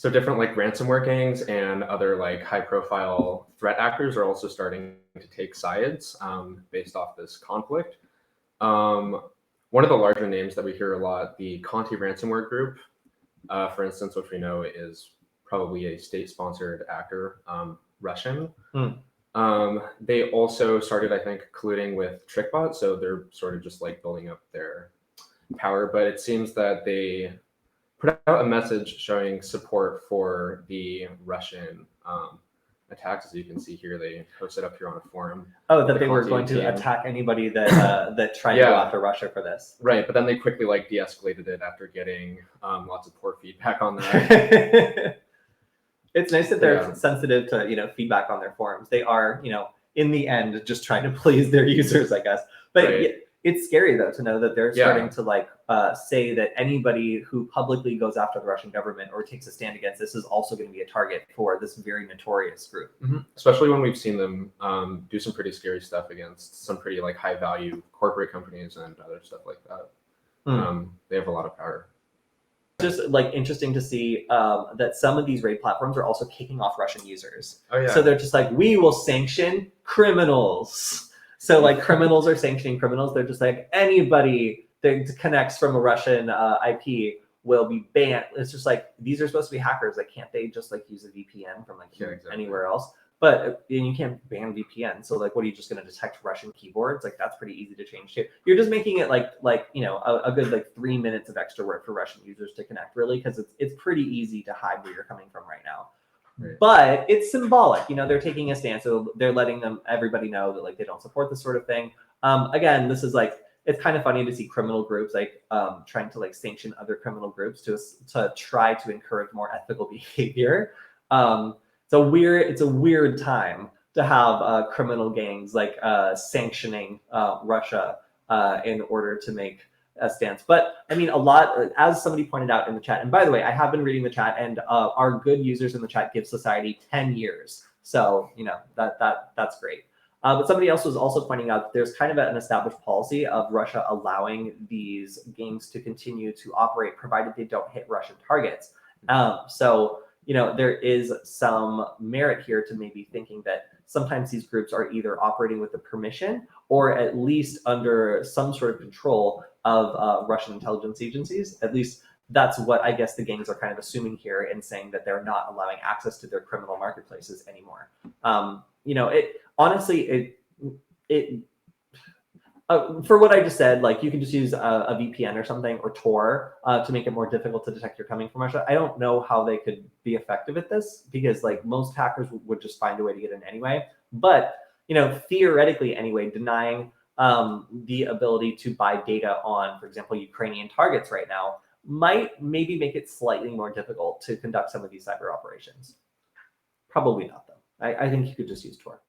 So different like ransomware gangs and other like high profile threat actors are also starting to take sides based off this conflict. One of the larger names that we hear a lot, the Conti ransomware group, for instance, which we know is probably a state-sponsored actor, Russian. They also started, I think, colluding with TrickBot, so they're sort of just like building up their power. But it seems that they put out a message showing support for the Russian attacks. As you can see here, they posted up here on a forum. Oh, that they were going to attack anybody that that tried to go after Russia for this. Right, but then they quickly like de-escalated it after getting lots of poor feedback on that. It's nice that they're sensitive to feedback on their forums. They are in the end just trying to please their users, I guess. But it's scary though to know that they're starting to say that anybody who publicly goes after the Russian government or takes a stand against this is also going to be a target for this very notorious group. Especially when we've seen them do some pretty scary stuff against some pretty like high value corporate companies and other stuff like that. They have a lot of power. Just like interesting to see that some of these raid platforms are also kicking off Russian users. So they're just like, we will sanction criminals. So like criminals are sanctioning criminals. They're just like anybody that connects from a Russian IP will be banned. It's just like, these are supposed to be hackers. Like, can't they just like use a VPN from like anywhere else? But you can't ban VPN. So like, what are you just going to detect Russian keyboards? Like that's pretty easy to change too. You're just making it like a good like 3 minutes of extra work for Russian users to connect, really, because it's pretty easy to hide where you're coming from right now. But it's symbolic, they're taking a stance, so they're letting everybody know that like they don't support this sort of thing. Again, this is like, it's kind of funny to see criminal groups like trying to like sanction other criminal groups to try to encourage more ethical behavior. It's a weird time to have criminal gangs like sanctioning Russia in order to make a stance. But I mean, a lot, as somebody pointed out in the chat, and by the way, I have been reading the chat, and our good users in the chat give society 10 years. So, that's great. But somebody else was also pointing out that there's kind of an established policy of Russia allowing these gangs to continue to operate, provided they don't hit Russian targets. So, there is some merit here to maybe thinking that sometimes these groups are either operating with the permission or at least under some sort of control of Russian intelligence agencies. At least that's what I guess the gangs are kind of assuming here in saying that they're not allowing access to their criminal marketplaces anymore. For what I just said, like you can just use a VPN or something or Tor to make it more difficult to detect you're coming from Russia. I don't know how they could be effective at this because like most hackers would just find a way to get in anyway. But theoretically anyway, denying the ability to buy data on, for example, Ukrainian targets right now might maybe make it slightly more difficult to conduct some of these cyber operations. Probably not though. I think you could just use Tor.